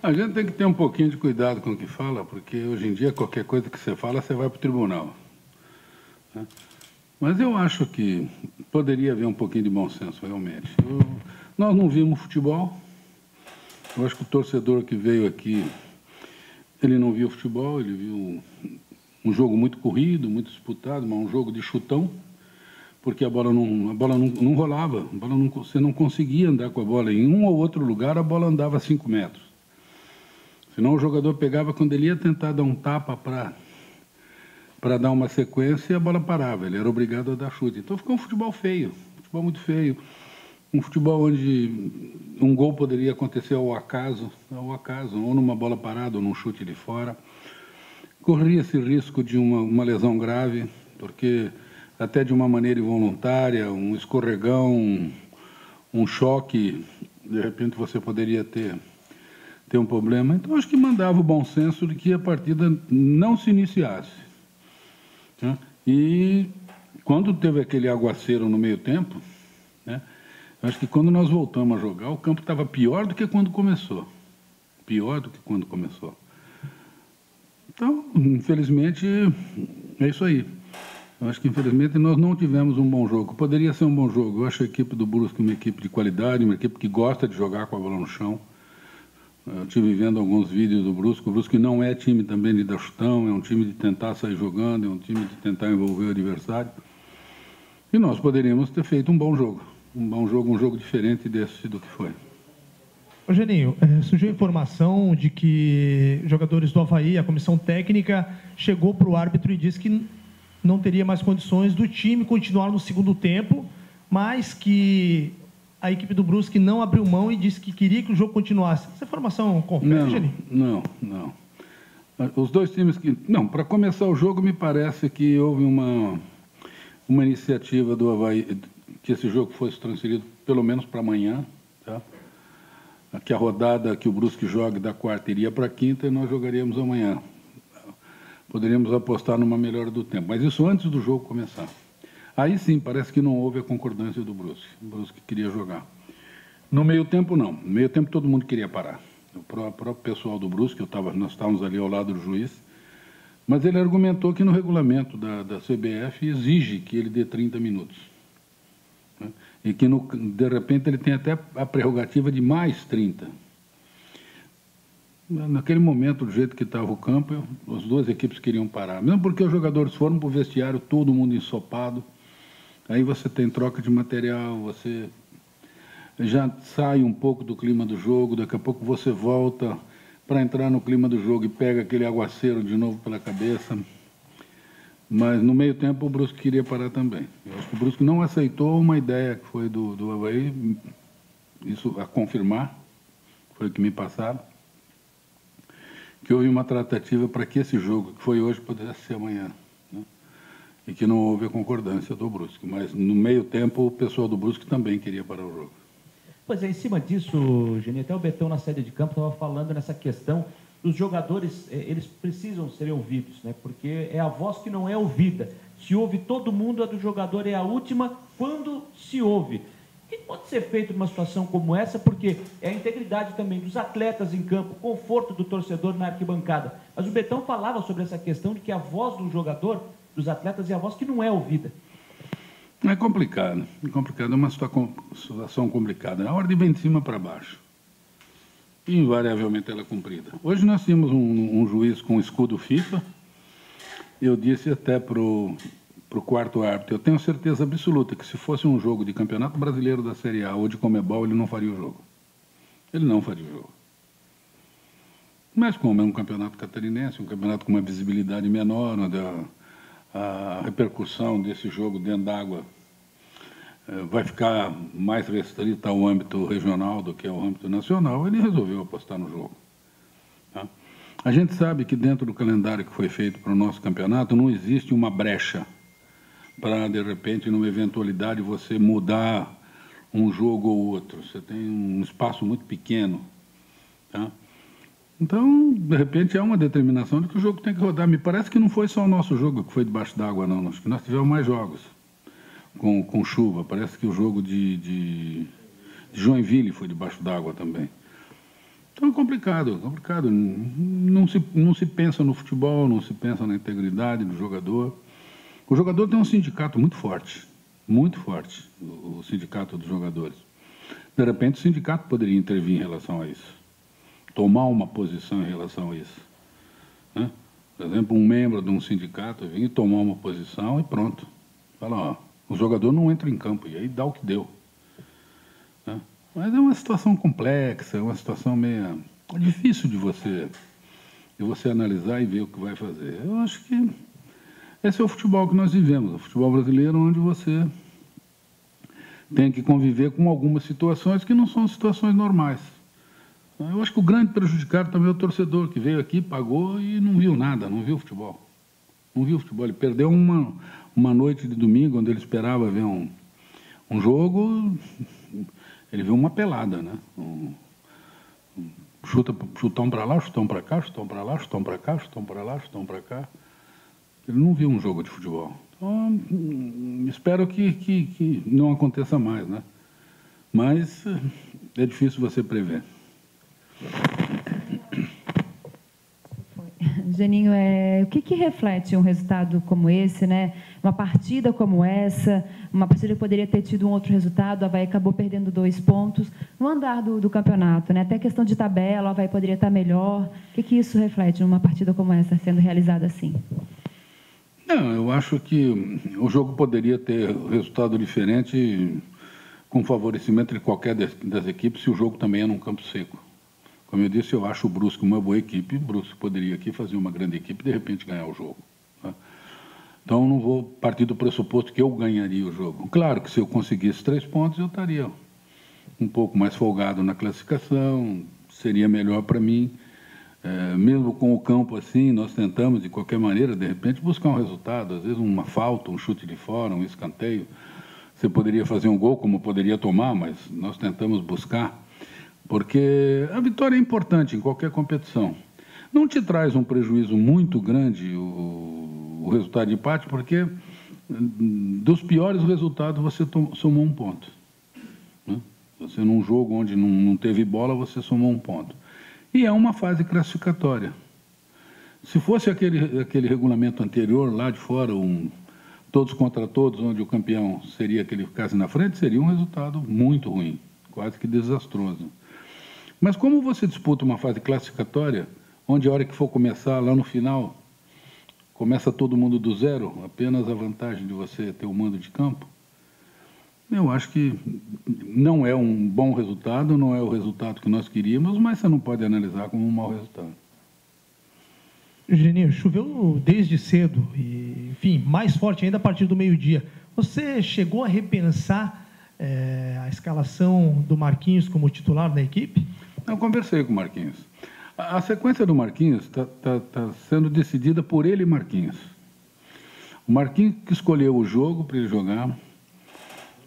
A gente tem que ter um pouquinho de cuidado com o que fala, porque hoje em dia qualquer coisa que você fala, você vai para o tribunal, né? Mas eu acho que poderia haver um pouquinho de bom senso, realmente. Nós não vimos futebol. Eu acho que o torcedor que veio aqui, ele não viu futebol, ele viu um jogo muito corrido, muito disputado, mas um jogo de chutão, porque a bola não rolava, você não conseguia andar com a bola. Em um ou outro lugar, a bola andava 5 metros. Senão o jogador pegava, quando ele ia tentar dar um tapa para dar uma sequência, a bola parava, ele era obrigado a dar chute. Então ficou um futebol feio, um futebol muito feio. Um futebol onde um gol poderia acontecer ao acaso, ou numa bola parada, ou num chute de fora. Corria esse risco de uma lesão grave, porque até de uma maneira involuntária, um escorregão, um choque, de repente você poderia ter um problema. Então, acho que mandava o bom senso de que a partida não se iniciasse, né? E quando teve aquele aguaceiro no meio tempo, né, acho que quando nós voltamos a jogar, o campo estava pior do que quando começou. Pior do que quando começou. Então, infelizmente, é isso aí. Eu acho que, infelizmente, nós não tivemos um bom jogo. Poderia ser um bom jogo. Eu acho a equipe do Brusque uma equipe de qualidade, uma equipe que gosta de jogar com a bola no chão. Eu estive vendo alguns vídeos do Brusque. O Brusque não é time também de dar chutão, é um time de tentar sair jogando, é um time de tentar envolver o adversário. E nós poderíamos ter feito um bom jogo. Um jogo diferente desse do que foi. Ô Geninho, surgiu a informação de que jogadores do Avaí, a comissão técnica, chegou para o árbitro e disse que não teria mais condições do time continuar no segundo tempo, mas que a equipe do Brusque não abriu mão e disse que queria que o jogo continuasse. Essa informação confere, Geninho? Não. Os dois times que... Não, para começar o jogo, me parece que houve uma iniciativa do Avaí, que esse jogo fosse transferido pelo menos para amanhã, tá? Que a rodada que o Brusque joga da quarta iria para a quinta e nós jogaríamos amanhã. Poderíamos apostar numa melhora do tempo, mas isso antes do jogo começar. Aí sim, parece que não houve a concordância do Brusque. O Brusque queria jogar. No meio tempo, não. No meio tempo, todo mundo queria parar. O próprio pessoal do Brusque, nós estávamos ali ao lado do juiz, mas ele argumentou que no regulamento da CBF exige que ele dê 30 minutos. Né? E que, de repente, ele tem até a prerrogativa de mais 30. Naquele momento, do jeito que estava o campo, as duas equipes queriam parar. Mesmo porque os jogadores foram para o vestiário, todo mundo ensopado. Aí você tem troca de material, você já sai um pouco do clima do jogo, daqui a pouco você volta para entrar no clima do jogo e pega aquele aguaceiro de novo pela cabeça. Mas, no meio tempo, o Brusque queria parar também. Eu acho que o Brusque não aceitou uma ideia que foi do Avaí, isso a confirmar, foi o que me passaram, que houve uma tratativa para que esse jogo, que foi hoje, pudesse ser amanhã, né? E que não houve a concordância do Brusque. Mas, no meio tempo, o pessoal do Brusque também queria parar o jogo. Pois é, em cima disso, Geninho, até o Betão na saída de campo estava falando nessa questão dos jogadores, eles precisam ser ouvidos, né? Porque é a voz que não é ouvida. Se ouve todo mundo, a do jogador é a última quando se ouve. O que pode ser feito numa situação como essa? Porque é a integridade também dos atletas em campo, o conforto do torcedor na arquibancada. Mas o Betão falava sobre essa questão de que a voz do jogador, dos atletas, é a voz que não é ouvida. É complicado, é uma situação complicada. A ordem vem de cima para baixo. E, invariavelmente, ela é cumprida. Hoje nós tínhamos um juiz com escudo FIFA. Eu disse até para o quarto árbitro, eu tenho certeza absoluta que se fosse um jogo de Campeonato Brasileiro da Série A ou de Comebol, ele não faria o jogo. Ele não faria o jogo. Mas como é um campeonato catarinense, um campeonato com uma visibilidade menor, onde a repercussão desse jogo dentro d'água vai ficar mais restrita ao âmbito regional do que ao âmbito nacional, ele resolveu apostar no jogo. Tá? A gente sabe que dentro do calendário que foi feito para o nosso campeonato não existe uma brecha para, de repente, numa eventualidade, você mudar um jogo ou outro. Você tem um espaço muito pequeno. Tá? Então, de repente, há uma determinação de que o jogo tem que rodar. Me parece que não foi só o nosso jogo que foi debaixo d'água, não. Acho que nós tivemos mais jogos com chuva. Parece que o jogo de Joinville foi debaixo d'água também. Então é complicado, complicado. Não se pensa no futebol, não se pensa na integridade do jogador. O jogador tem um sindicato muito forte, o sindicato dos jogadores. De repente, o sindicato poderia intervir em relação a isso, tomar uma posição em relação a isso, né? Por exemplo, um membro de um sindicato vir e tomar uma posição e pronto. Fala, ó, o jogador não entra em campo, e aí dá o que deu, né? Mas é uma situação complexa, é uma situação meio difícil de você analisar e ver o que vai fazer. Eu acho que esse é o futebol que nós vivemos, o futebol brasileiro, onde você tem que conviver com algumas situações que não são situações normais. Eu acho que o grande prejudicado também é o torcedor, que veio aqui, pagou e não viu nada, não viu futebol. Não viu futebol. Ele perdeu uma noite de domingo, onde ele esperava ver um jogo, ele viu uma pelada, né? Chutão para lá, chutão para cá, chutão para lá, chutão para cá, chutão para lá, chutão para cá. Ele não viu um jogo de futebol. Então, espero que não aconteça mais, né? Mas é difícil você prever. Geninho, o que reflete um resultado como esse, né? Uma partida como essa, uma partida que poderia ter tido um outro resultado, o Avaí acabou perdendo 2 pontos. No andar do campeonato, né? Até questão de tabela, o Avaí poderia estar melhor. O que isso reflete numa partida como essa, sendo realizada assim? Não, eu acho que o jogo poderia ter resultado diferente com favorecimento de qualquer das equipes se o jogo também é num campo seco. Como eu disse, eu acho o Brusque uma boa equipe, o Brusque poderia aqui fazer uma grande equipe e de repente ganhar o jogo, tá? Então não vou partir do pressuposto que eu ganharia o jogo. Claro que se eu conseguisse 3 pontos eu estaria um pouco mais folgado na classificação, seria melhor para mim. Mesmo com o campo assim, nós tentamos de qualquer maneira, de repente, buscar um resultado, às vezes uma falta, um chute de fora, um escanteio. Você poderia fazer um gol, como poderia tomar, mas nós tentamos buscar, porque a vitória é importante em qualquer competição. Não te traz um prejuízo muito grande o resultado de empate, porque dos piores resultados você somou 1 ponto, né? Você, num jogo onde não teve bola, você somou 1 ponto. E é uma fase classificatória. Se fosse aquele regulamento anterior, lá de fora, todos contra todos, onde o campeão seria aquele que ficasse na frente, seria um resultado muito ruim, quase que desastroso. Mas como você disputa uma fase classificatória, onde a hora que for começar, lá no final, começa todo mundo do zero, apenas a vantagem de você ter o mando de campo, eu acho que não é um bom resultado, não é o resultado que nós queríamos, mas você não pode analisar como um mau resultado. Geninho, choveu desde cedo, e, enfim, mais forte ainda a partir do meio-dia. Você chegou a repensar a escalação do Marquinhos como titular da equipe? Eu conversei com o Marquinhos. A sequência do Marquinhos está sendo decidida por ele e Marquinhos. O Marquinhos que escolheu o jogo para ele jogar.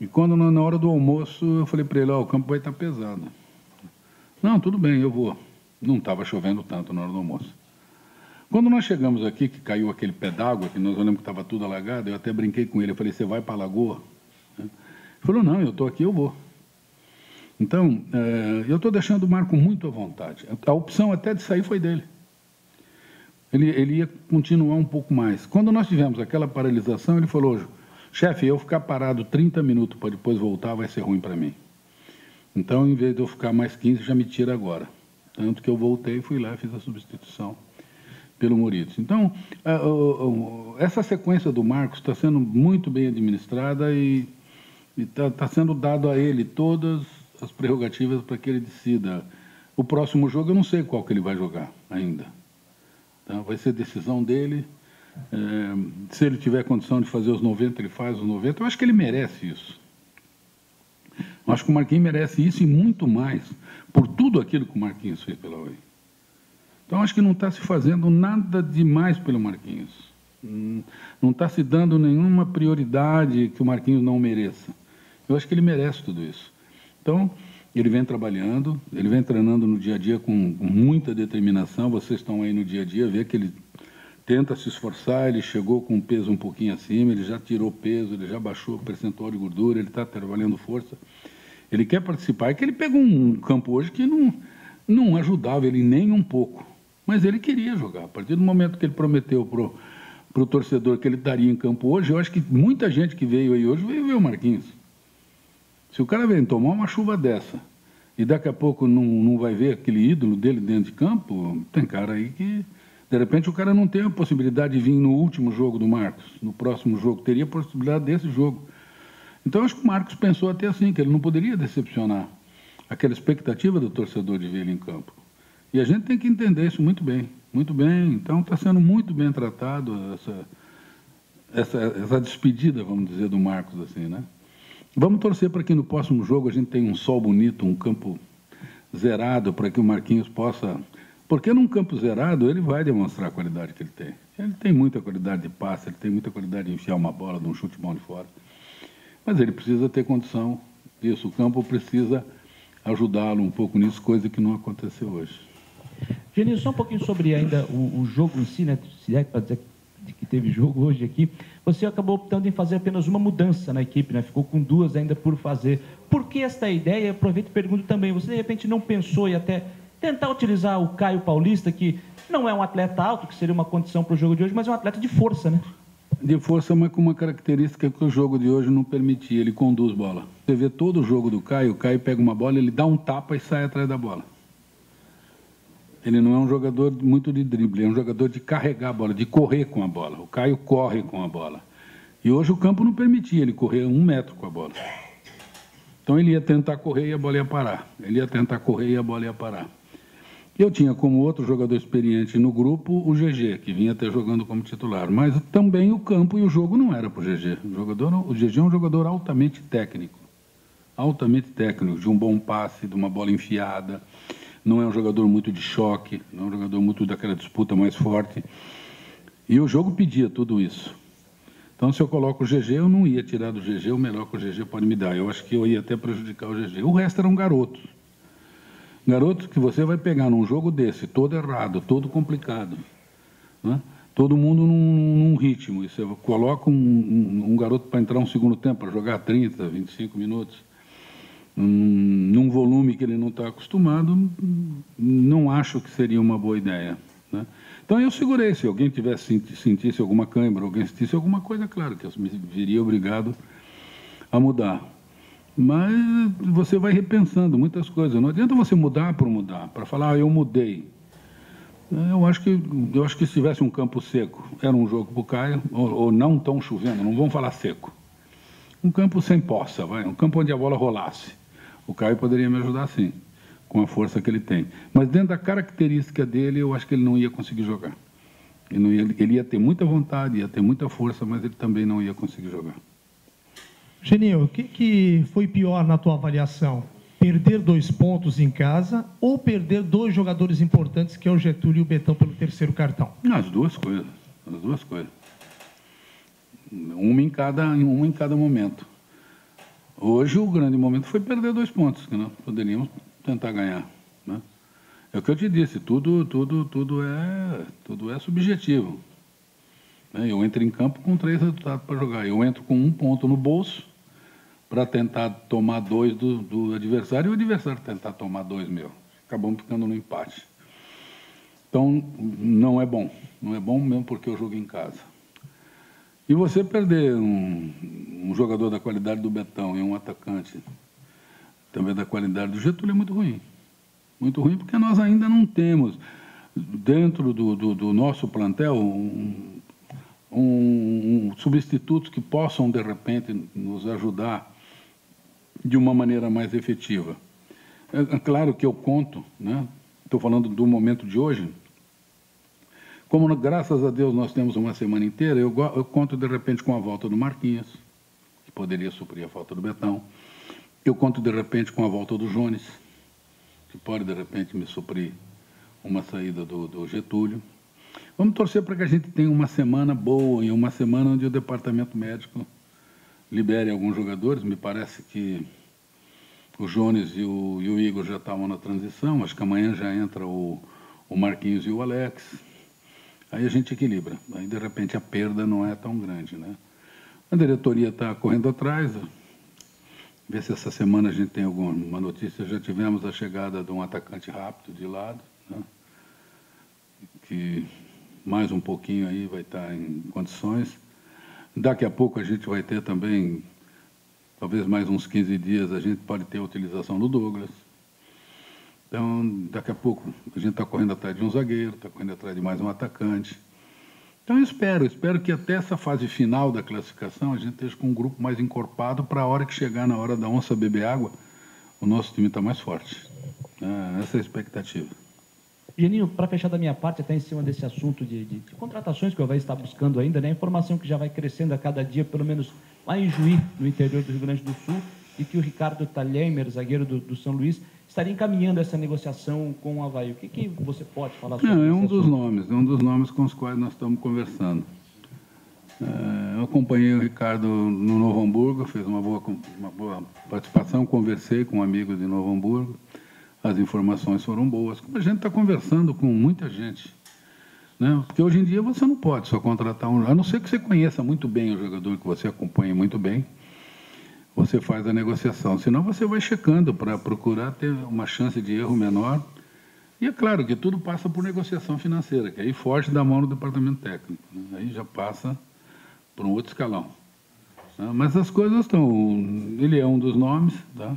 E quando, na hora do almoço, eu falei para ele, o campo vai estar pesado. Não, tudo bem, eu vou. Não estava chovendo tanto na hora do almoço. Quando nós chegamos aqui, que caiu aquele pé d'água, que nós olhamos que estava tudo alagado, eu até brinquei com ele, eu falei, você vai para a lagoa? Ele falou, não, eu estou aqui, eu vou. Então, eu estou deixando o Marco muito à vontade. A opção até de sair foi dele. Ele ia continuar um pouco mais. Quando nós tivemos aquela paralisação, ele falou, chefe, eu ficar parado 30 minutos para depois voltar vai ser ruim para mim. Então, em vez de eu ficar mais 15, já me tira agora. Tanto que eu voltei, fui lá e fiz a substituição pelo Moritz. Então, essa sequência do Marcos está sendo muito bem administrada e está sendo dado a ele todas as prerrogativas para que ele decida. O próximo jogo eu não sei qual que ele vai jogar ainda. Tá? Vai ser decisão dele. Se ele tiver condição de fazer os 90, ele faz os 90. Eu acho que ele merece isso. Eu acho que o Marquinhos merece isso e muito mais, por tudo aquilo que o Marquinhos fez pela Avaí. Então, acho que não está se fazendo nada demais pelo Marquinhos. Não está se dando nenhuma prioridade que o Marquinhos não mereça. Eu acho que ele merece tudo isso. Então, ele vem trabalhando, ele vem treinando no dia a dia com muita determinação. Vocês estão aí no dia a dia, vê que ele tenta se esforçar, ele chegou com o peso um pouquinho acima, ele já tirou peso, ele já baixou o percentual de gordura, ele está trabalhando força. Ele quer participar. É que ele pegou um campo hoje que não ajudava ele nem um pouco, mas ele queria jogar. A partir do momento que ele prometeu para o torcedor que ele estaria em campo hoje, eu acho que muita gente que veio aí hoje veio ver o Marquinhos. Se o cara vem tomar uma chuva dessa e daqui a pouco não vai ver aquele ídolo dele dentro de campo, tem cara aí que, de repente, o cara não tem a possibilidade de vir no último jogo do Marcos, no próximo jogo, teria a possibilidade desse jogo. Então, acho que o Marcos pensou até assim, que ele não poderia decepcionar aquela expectativa do torcedor de ver ele em campo. E a gente tem que entender isso muito bem, muito bem. Então, está sendo muito bem tratado essa despedida, vamos dizer, do Marcos, assim, né? Vamos torcer para que no próximo jogo a gente tenha um sol bonito, um campo zerado, para que o Marquinhos possa... Porque num campo zerado ele vai demonstrar a qualidade que ele tem. Ele tem muita qualidade de passe, ele tem muita qualidade de enfiar uma bola de um chute bom de fora. Mas ele precisa ter condição disso. O campo precisa ajudá-lo um pouco nisso, coisa que não aconteceu hoje. Geninho, só um pouquinho sobre ainda o jogo em si, né? Se é para dizer que teve jogo hoje aqui, você acabou optando em fazer apenas uma mudança na equipe, né? Ficou com 2 ainda por fazer. Por que esta ideia? Aproveito e pergunto também, você de repente não pensou em até tentar utilizar o Caio Paulista, que não é um atleta alto, que seria uma condição para o jogo de hoje, mas é um atleta de força, né? De força, mas com uma característica que o jogo de hoje não permitia, ele conduz bola. Você vê todo o jogo do Caio, o Caio pega uma bola, ele dá um tapa e sai atrás da bola. Ele não é um jogador muito de drible, é um jogador de carregar a bola, de correr com a bola. O Caio corre com a bola. E hoje o campo não permitia ele correr 1 metro com a bola. Então ele ia tentar correr e a bola ia parar. Ele ia tentar correr e a bola ia parar. Eu tinha como outro jogador experiente no grupo o GG, que vinha até jogando como titular. Mas também o campo e o jogo não era para o GG. O GG é um jogador altamente técnico. Altamente técnico, de um bom passe, de uma bola enfiada. Não é um jogador muito de choque, não é um jogador muito daquela disputa mais forte. E o jogo pedia tudo isso. Então, se eu coloco o GG, eu não ia tirar do GG o melhor que o GG pode me dar. Eu acho que eu ia até prejudicar o GG. O resto eram garotos. Garotos que você vai pegar num jogo desse, todo errado, todo complicado, né? Todo mundo num ritmo. E você coloca um garoto para entrar um segundo tempo, para jogar 30, 25 minutos, num volume que ele não está acostumado, não acho que seria uma boa ideia, né? Então eu segurei. Se alguém sentisse alguma cãibra, alguém sentisse alguma coisa, claro que eu me viria obrigado a mudar. Mas você vai repensando muitas coisas. Não adianta você mudar por mudar, para falar, eu mudei. Eu acho que se tivesse um campo seco, era um jogo para o Caio, ou não tão chovendo, não vamos falar seco. Um campo sem poça, um campo onde a bola rolasse. O Caio poderia me ajudar sim, com a força que ele tem. Mas dentro da característica dele, eu acho que ele não ia conseguir jogar. Ele ia ter muita vontade, ia ter muita força, mas ele também não ia conseguir jogar. Geninho, o que foi pior na tua avaliação? Perder 2 pontos em casa ou perder 2 jogadores importantes, que é o Getúlio e o Betão, pelo 3º cartão? As duas coisas. As duas coisas. Uma em cada momento. Hoje o grande momento foi perder 2 pontos, que nós poderíamos tentar ganhar, né? É o que eu te disse, tudo é subjetivo. Eu entro em campo com 3 resultados para jogar. Eu entro com 1 ponto no bolso para tentar tomar 2 do adversário e o adversário tentar tomar 2 meu. Acabamos ficando no empate. Então, não é bom. Não é bom mesmo porque eu jogo em casa. E você perder um jogador da qualidade do Betão e um atacante também da qualidade do Getúlio é muito ruim. Muito ruim porque nós ainda não temos, dentro do nosso plantel, substitutos que possam, de repente, nos ajudar de uma maneira mais efetiva. É claro que eu conto, né? Estou falando do momento de hoje, como graças a Deus nós temos uma semana inteira, eu conto de repente com a volta do Marquinhos, que poderia suprir a falta do Betão. Eu conto de repente com a volta do Jones, que pode de repente me suprir uma saída do Getúlio. Vamos torcer para que a gente tenha uma semana boa e uma semana onde o departamento médico libere alguns jogadores. Me parece que o Jones e o Igor já estavam na transição, acho que amanhã já entra o Marquinhos e o Alex. Aí a gente equilibra, aí de repente a perda não é tão grande, né? A diretoria está correndo atrás, ver se essa semana a gente tem alguma notícia. Já tivemos a chegada de um atacante rápido de lado, né? Que mais um pouquinho aí vai estar em condições. Daqui a pouco a gente vai ter também, talvez mais uns 15 dias, a gente pode ter a utilização do Douglas. Então, daqui a pouco a gente está correndo atrás de um zagueiro, está correndo atrás de mais um atacante. Então, eu espero que até essa fase final da classificação a gente esteja com um grupo mais encorpado para a hora que chegar na hora da onça beber água, o nosso time está mais forte. Essa é a expectativa. Geninho, para fechar da minha parte, até em cima desse assunto de contratações que o Avaí está buscando ainda, né? A informação que já vai crescendo a cada dia, pelo menos lá em Juí, no interior do Rio Grande do Sul, e que o Ricardo Talhemer, zagueiro do São Luís, estaria encaminhando essa negociação com o Avaí. O que você pode falar sobre isso? É um dos nomes com os quais nós estamos conversando. Eu acompanhei o Ricardo no Novo Hamburgo, fez uma boa participação, conversei com um amigo de Novo Hamburgo, as informações foram boas. Como a gente está conversando com muita gente, né? Porque hoje em dia você não pode só contratar a não ser que você conheça muito bem o jogador que você acompanha muito bem, você faz a negociação, senão você vai checando para procurar ter uma chance de erro menor. E é claro que tudo passa por negociação financeira, que aí foge da mão do departamento técnico, né? Aí já passa por um outro escalão. Mas as coisas estão... Ele é um dos nomes, tá?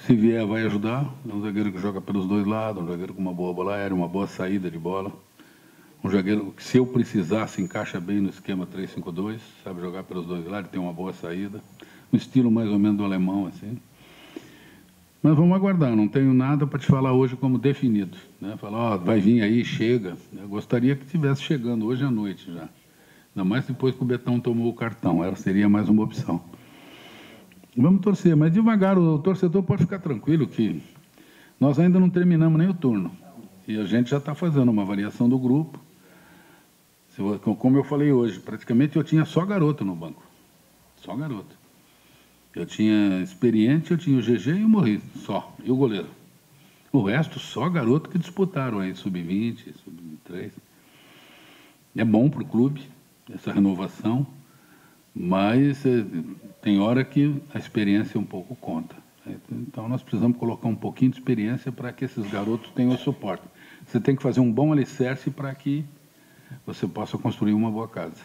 Se vier, vai ajudar. É um zagueiro que joga pelos dois lados, um zagueiro com uma boa bola aérea, uma boa saída de bola. Um zagueiro que, se eu precisar, se encaixa bem no esquema 3-5-2, sabe jogar pelos dois lados, tem uma boa saída. Um estilo mais ou menos do alemão, assim. Mas vamos aguardar, não tenho nada para te falar hoje como definido, né? Falar, vai vir aí, chega. Eu gostaria que estivesse chegando hoje à noite já. Ainda mais depois que o Betão tomou o cartão, seria mais uma opção. Vamos torcer, mas devagar, o torcedor pode ficar tranquilo que nós ainda não terminamos nem o turno. E a gente já está fazendo uma variação do grupo. Como eu falei hoje, praticamente eu tinha só garoto no banco. Só garoto. Eu tinha experiente, eu tinha o GG e o Morris, só. E o goleiro. O resto, só garoto que disputaram aí, sub-20, sub-23. É bom para o clube, essa renovação, mas tem hora que a experiência um pouco conta. Então, nós precisamos colocar um pouquinho de experiência para que esses garotos tenham o suporte. Você tem que fazer um bom alicerce para que você possa construir uma boa casa.